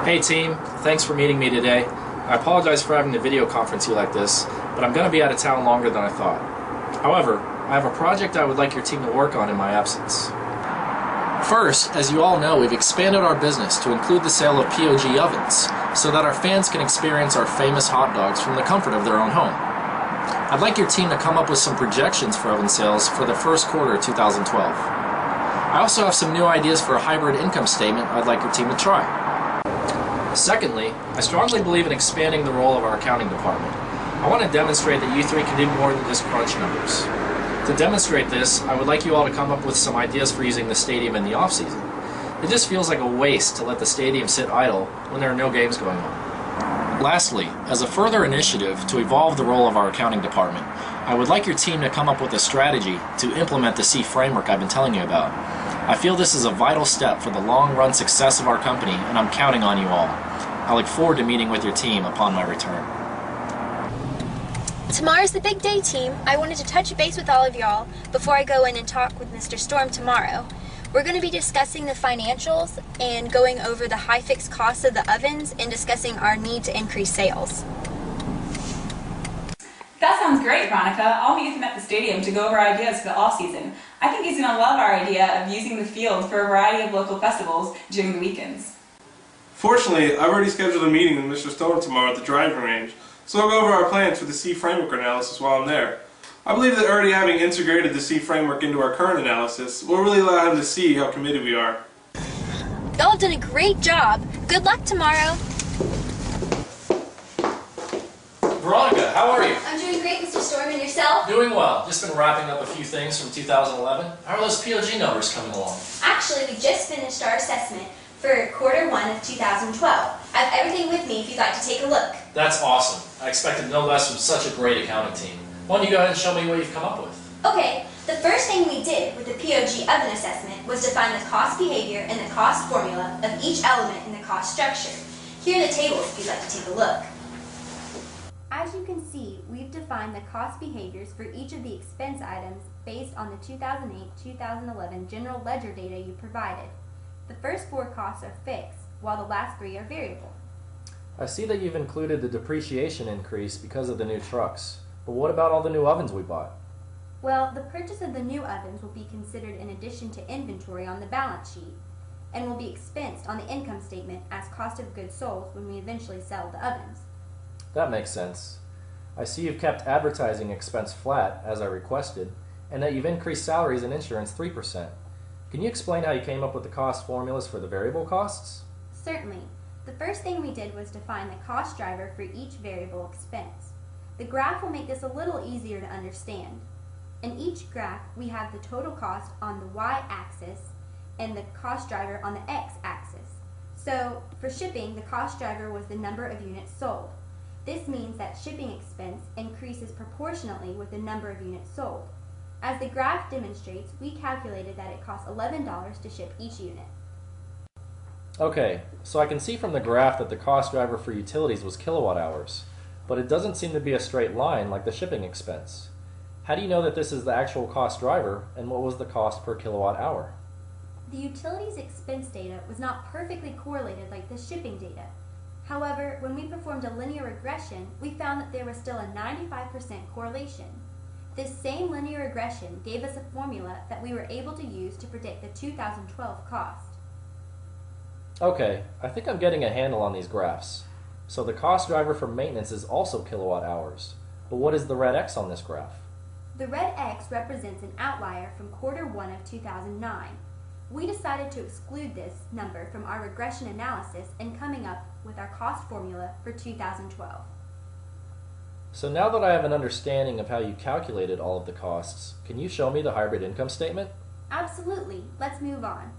Hey team, thanks for meeting me today. I apologize for having to video conference you like this, but I'm going to be out of town longer than I thought. However, I have a project I would like your team to work on in my absence. First, as you all know, we've expanded our business to include the sale of POG ovens, so that our fans can experience our famous hot dogs from the comfort of their own home. I'd like your team to come up with some projections for oven sales for the first quarter of 2012. I also have some new ideas for a hybrid income statement I'd like your team to try. Secondly, I strongly believe in expanding the role of our accounting department. I want to demonstrate that you three can do more than just crunch numbers. To demonstrate this, I would like you all to come up with some ideas for using the stadium in the off-season. It just feels like a waste to let the stadium sit idle when there are no games going on. Lastly, as a further initiative to evolve the role of our accounting department, I would like your team to come up with a strategy to implement the C framework I've been telling you about. I feel this is a vital step for the long-run success of our company, and I'm counting on you all. I look forward to meeting with your team upon my return. Tomorrow's the big day, team. I wanted to touch base with all of y'all before I go in and talk with Mr. Storm tomorrow. We're going to be discussing the financials and going over the high fixed costs of the ovens and discussing our need to increase sales. That sounds great, Veronica. I'll meet with him at the stadium to go over ideas for the off-season. I think he's going to love our idea of using the field for a variety of local festivals during the weekends. Fortunately, I've already scheduled a meeting with Mr. Storm tomorrow at the driving range, so I'll go over our plans for the C framework analysis while I'm there. I believe that already having integrated the C framework into our current analysis will really allow him to see how committed we are. Y'all did a great job. Good luck tomorrow. Veronica, how are you? I'm doing great, Mr. Storm, and yourself? Doing well. Just been wrapping up a few things from 2011. How are those POG numbers coming along? Actually, we just finished our assessment for quarter 1 of 2012. I have everything with me if you'd like to take a look. That's awesome. I expected no less from such a great accounting team. Why don't you go ahead and show me what you've come up with? Okay, the first thing we did with the POG oven assessment was define the cost behavior and the cost formula of each element in the cost structure. Here are the tables if you'd like to take a look. As you can see, we've defined the cost behaviors for each of the expense items based on the 2008-2011 general ledger data you provided. The first 4 costs are fixed, while the last 3 are variable. I see that you've included the depreciation increase because of the new trucks. But what about all the new ovens we bought? Well, the purchase of the new ovens will be considered in addition to inventory on the balance sheet, and will be expensed on the income statement as cost of goods sold when we eventually sell the ovens. That makes sense. I see you've kept advertising expense flat, as I requested, and that you've increased salaries and insurance 3%. Can you explain how you came up with the cost formulas for the variable costs? Certainly. The first thing we did was define the cost driver for each variable expense. The graph will make this a little easier to understand. In each graph, we have the total cost on the y-axis and the cost driver on the x-axis. So, for shipping, the cost driver was the number of units sold. This means that shipping expense increases proportionately with the number of units sold. As the graph demonstrates, we calculated that it costs $11 to ship each unit. Okay, so I can see from the graph that the cost driver for utilities was kilowatt hours, but it doesn't seem to be a straight line like the shipping expense. How do you know that this is the actual cost driver, and what was the cost per kilowatt hour? The utilities expense data was not perfectly correlated like the shipping data. However, when we performed a linear regression, we found that there was still a 95% correlation. This same linear regression gave us a formula that we were able to use to predict the 2012 cost. Okay, I think I'm getting a handle on these graphs. So the cost driver for maintenance is also kilowatt hours. But what is the red X on this graph? The red X represents an outlier from quarter 1 of 2009. We decided to exclude this number from our regression analysis in coming up with our cost formula for 2012. So now that I have an understanding of how you calculated all of the costs, can you show me the hybrid income statement? Absolutely. Let's move on.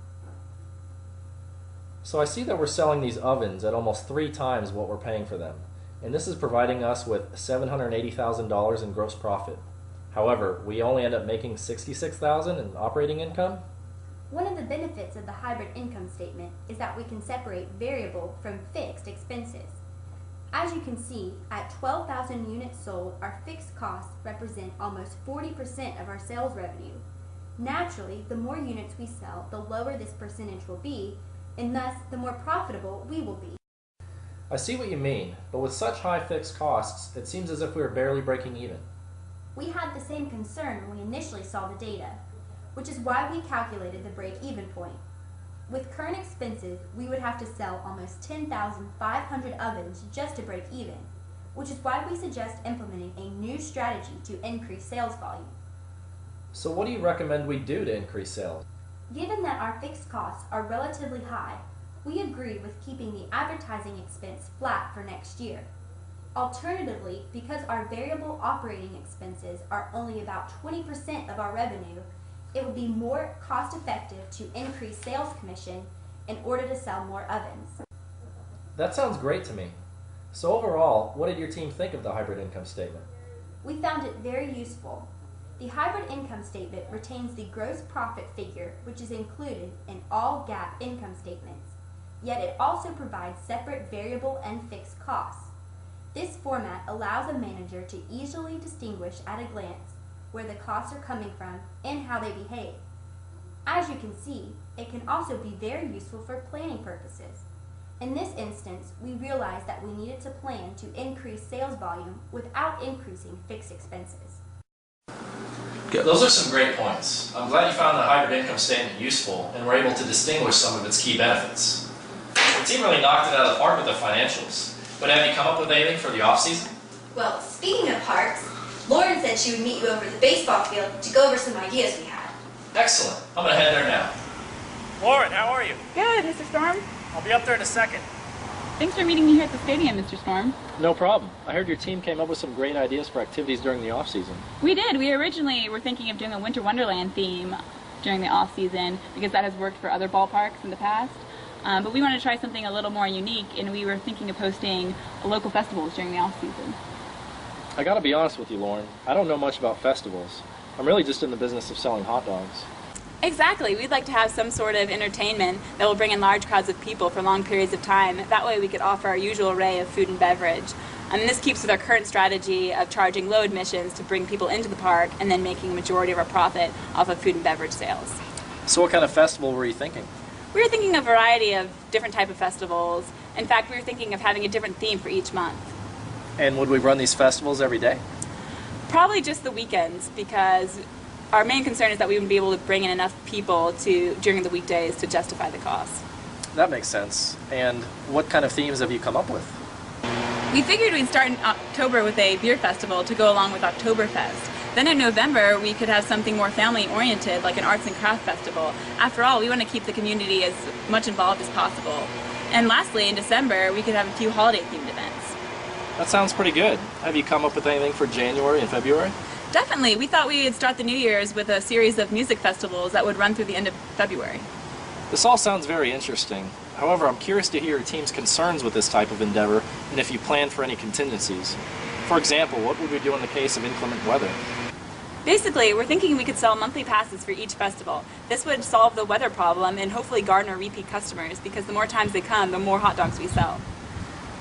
So I see that we're selling these ovens at almost 3 times what we're paying for them, and this is providing us with $780,000 in gross profit. However, we only end up making $66,000 in operating income. One of the benefits of the hybrid income statement is that we can separate variable from fixed expenses. As you can see, at 12,000 units sold, our fixed costs represent almost 40% of our sales revenue. Naturally, the more units we sell, the lower this percentage will be, and thus the more profitable we will be. I see what you mean, but with such high fixed costs, it seems as if we are barely breaking even. We had the same concern when we initially saw the data, which is why we calculated the break-even point. With current expenses, we would have to sell almost 10,500 ovens just to break even, which is why we suggest implementing a new strategy to increase sales volume. So what do you recommend we do to increase sales? Given that our fixed costs are relatively high, we agree with keeping the advertising expense flat for next year. Alternatively, because our variable operating expenses are only about 20% of our revenue, it would be more cost-effective to increase sales commission in order to sell more ovens. That sounds great to me. So overall, what did your team think of the hybrid income statement? We found it very useful. The hybrid income statement retains the gross profit figure, which is included in all GAAP income statements, yet it also provides separate variable and fixed costs. This format allows a manager to easily distinguish at a glance where the costs are coming from and how they behave. As you can see, it can also be very useful for planning purposes. In this instance, we realized that we needed to plan to increase sales volume without increasing fixed expenses. Those are some great points. I'm glad you found the hybrid income statement useful and were able to distinguish some of its key benefits. The team really knocked it out of the park with the financials. But have you come up with anything for the off-season? Well, speaking of parks, Lauren said she would meet you over the baseball field to go over some ideas we had. Excellent. I'm going to head there now. Lauren, how are you? Good, Mr. Storm. I'll be up there in a second. Thanks for meeting me here at the stadium, Mr. Storm. No problem. I heard your team came up with some great ideas for activities during the off-season. We did. We originally were thinking of doing a Winter Wonderland theme during the off-season because that has worked for other ballparks in the past. But we wanted to try something a little more unique, and we were thinking of hosting local festivals during the off-season. I gotta be honest with you, Lauren. I don't know much about festivals. I'm really just in the business of selling hot dogs. Exactly. We'd like to have some sort of entertainment that will bring in large crowds of people for long periods of time. That way we could offer our usual array of food and beverage. And this keeps with our current strategy of charging low admissions to bring people into the park and then making a majority of our profit off of food and beverage sales. So what kind of festival were you thinking? We were thinking a variety of different type of festivals. In fact, we were thinking of having a different theme for each month. And would we run these festivals every day? Probably just the weekends, because our main concern is that we wouldn't be able to bring in enough people during the weekdays to justify the cost. That makes sense. And what kind of themes have you come up with? We figured we'd start in October with a beer festival to go along with Oktoberfest. Then in November, we could have something more family-oriented, like an arts and craft festival. After all, we want to keep the community as much involved as possible. And lastly, in December, we could have a few holiday-themed events. That sounds pretty good. Have you come up with anything for January and February? Definitely. We thought we'd start the New Year's with a series of music festivals that would run through the end of February. This all sounds very interesting. However, I'm curious to hear your team's concerns with this type of endeavor and if you plan for any contingencies. For example, what would we do in the case of inclement weather? Basically, we're thinking we could sell monthly passes for each festival. This would solve the weather problem and hopefully garner repeat customers, because the more times they come, the more hot dogs we sell.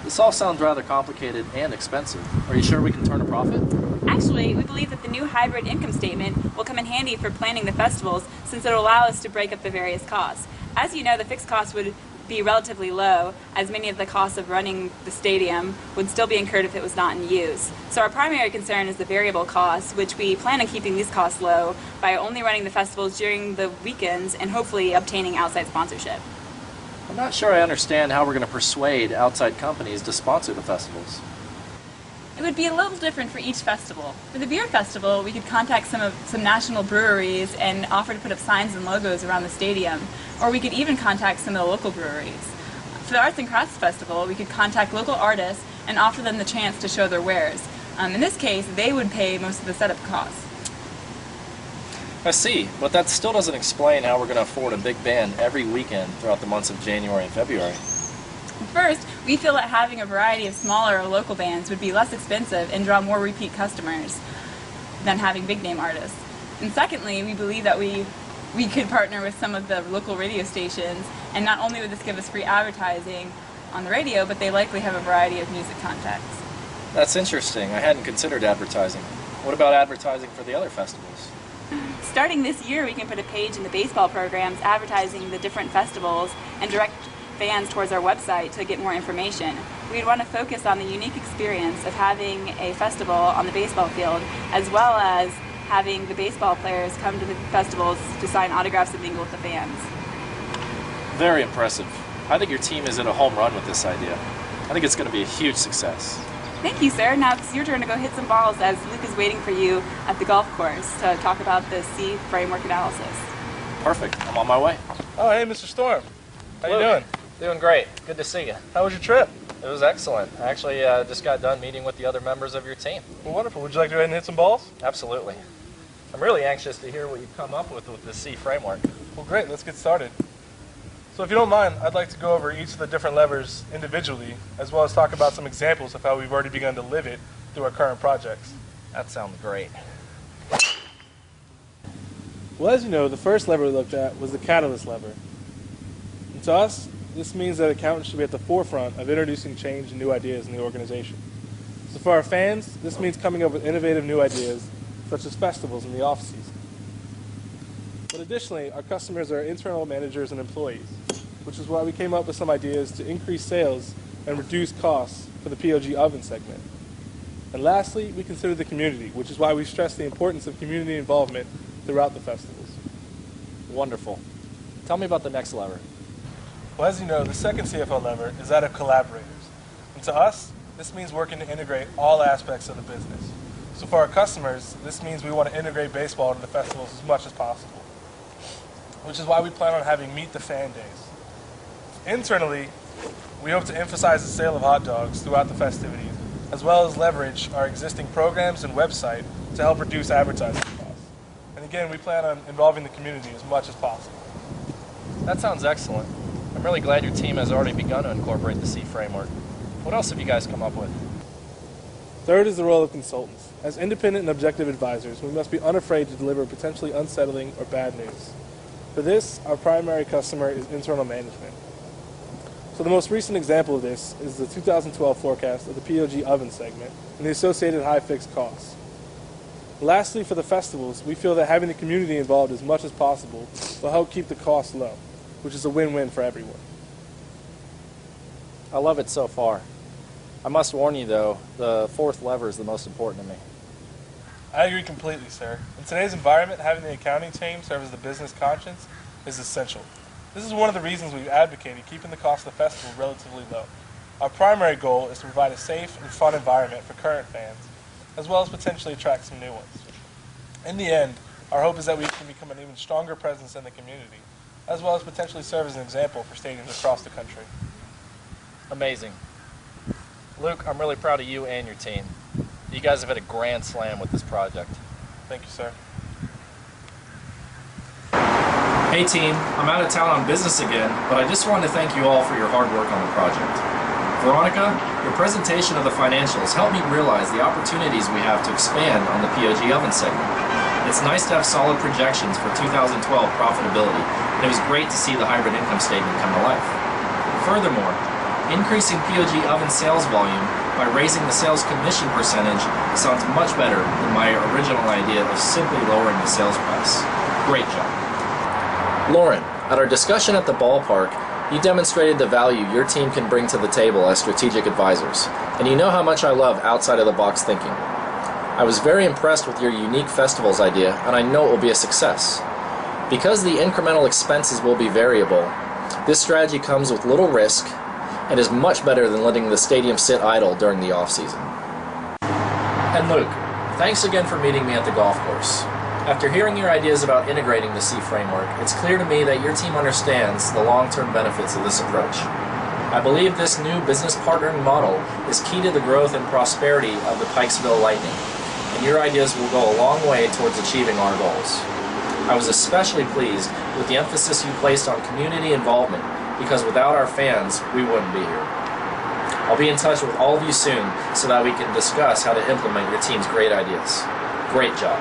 This all sounds rather complicated and expensive. Are you sure we can turn a profit? Actually, we believe that the new hybrid income statement will come in handy for planning the festivals, since it will allow us to break up the various costs. As you know, the fixed costs would be relatively low, as many of the costs of running the stadium would still be incurred if it was not in use. So our primary concern is the variable costs, which we plan on keeping these costs low by only running the festivals during the weekends and hopefully obtaining outside sponsorship. I'm not sure I understand how we're going to persuade outside companies to sponsor the festivals. It would be a little different for each festival. For the beer festival, we could contact some national breweries and offer to put up signs and logos around the stadium, or we could even contact some of the local breweries. For the Arts and Crafts Festival, we could contact local artists and offer them the chance to show their wares. In this case, they would pay most of the setup costs. I see, but that still doesn't explain how we're going to afford a big band every weekend throughout the months of January and February. First, we feel that having a variety of smaller or local bands would be less expensive and draw more repeat customers than having big name artists. And secondly, we believe that we could partner with some of the local radio stations, and not only would this give us free advertising on the radio, but they likely have a variety of music contacts. That's interesting. I hadn't considered advertising. What about advertising for the other festivals? Starting this year, we can put a page in the baseball programs advertising the different festivals and direct fans towards our website to get more information. we'd want to focus on the unique experience of having a festival on the baseball field, as well as having the baseball players come to the festivals to sign autographs and mingle with the fans. Very impressive. I think your team is in a home run with this idea. I think it's going to be a huge success. Thank you, sir. Now it's your turn to go hit some balls as Luke is waiting for you at the golf course to talk about the C framework analysis. Perfect. I'm on my way. Oh, hey, Mr. Storm. How you doing? Doing great. Good to see you. How was your trip? It was excellent. I actually just got done meeting with the other members of your team. Well, wonderful. Would you like to go ahead and hit some balls? Absolutely. I'm really anxious to hear what you've come up with the C framework. Well, great. Let's get started. So if you don't mind, I'd like to go over each of the different levers individually, as well as talk about some examples of how we've already begun to live it through our current projects. That sounds great. Well, as you know, the first lever we looked at was the catalyst lever. And to us, this means that accountants should be at the forefront of introducing change and new ideas in the organization. So for our fans, this means coming up with innovative new ideas, such as festivals in the off-season. But additionally, our customers are internal managers and employees, which is why we came up with some ideas to increase sales and reduce costs for the POG oven segment. And lastly, we consider the community, which is why we stress the importance of community involvement throughout the festivals. Wonderful. Tell me about the next lever. Well, as you know, the second CFO lever is that of collaborators. And to us, this means working to integrate all aspects of the business. So for our customers, this means we want to integrate baseball into the festivals as much as possible, which is why we plan on having Meet the Fan Days. Internally, we hope to emphasize the sale of hot dogs throughout the festivities, as well as leverage our existing programs and website to help reduce advertising costs. And again, we plan on involving the community as much as possible. That sounds excellent. I'm really glad your team has already begun to incorporate the C framework. What else have you guys come up with? Third is the role of consultants. As independent and objective advisors, we must be unafraid to deliver potentially unsettling or bad news. For this, our primary customer is internal management. So the most recent example of this is the 2012 forecast of the POG oven segment and the associated high fixed costs. Lastly, for the festivals, we feel that having the community involved as much as possible will help keep the costs low, which is a win-win for everyone. I love it so far. I must warn you though, the fourth lever is the most important to me. I agree completely, sir. In today's environment, having the accounting team serve as the business conscience is essential. This is one of the reasons we've advocated keeping the cost of the festival relatively low. Our primary goal is to provide a safe and fun environment for current fans, as well as potentially attract some new ones. In the end, our hope is that we can become an even stronger presence in the community, as well as potentially serve as an example for stadiums across the country. Amazing. Luke, I'm really proud of you and your team. You guys have had a grand slam with this project. Thank you, sir. Hey team, I'm out of town on business again, but I just wanted to thank you all for your hard work on the project. Veronica, your presentation of the financials helped me realize the opportunities we have to expand on the POG oven segment. It's nice to have solid projections for 2012 profitability, and it was great to see the hybrid income statement come to life. Furthermore, increasing POG oven sales volume by raising the sales commission percentage sounds much better than my original idea of simply lowering the sales price. Great job. Lauren, at our discussion at the ballpark, you demonstrated the value your team can bring to the table as strategic advisors, and you know how much I love outside-of-the-box thinking. I was very impressed with your unique festivals idea, and I know it will be a success. Because the incremental expenses will be variable, this strategy comes with little risk and is much better than letting the stadium sit idle during the off-season. And Luke, thanks again for meeting me at the golf course. After hearing your ideas about integrating the C framework, it's clear to me that your team understands the long-term benefits of this approach. I believe this new business partnering model is key to the growth and prosperity of the Pikesville Lightning, and your ideas will go a long way towards achieving our goals. I was especially pleased with the emphasis you placed on community involvement, because without our fans, we wouldn't be here. I'll be in touch with all of you soon so that we can discuss how to implement your team's great ideas. Great job.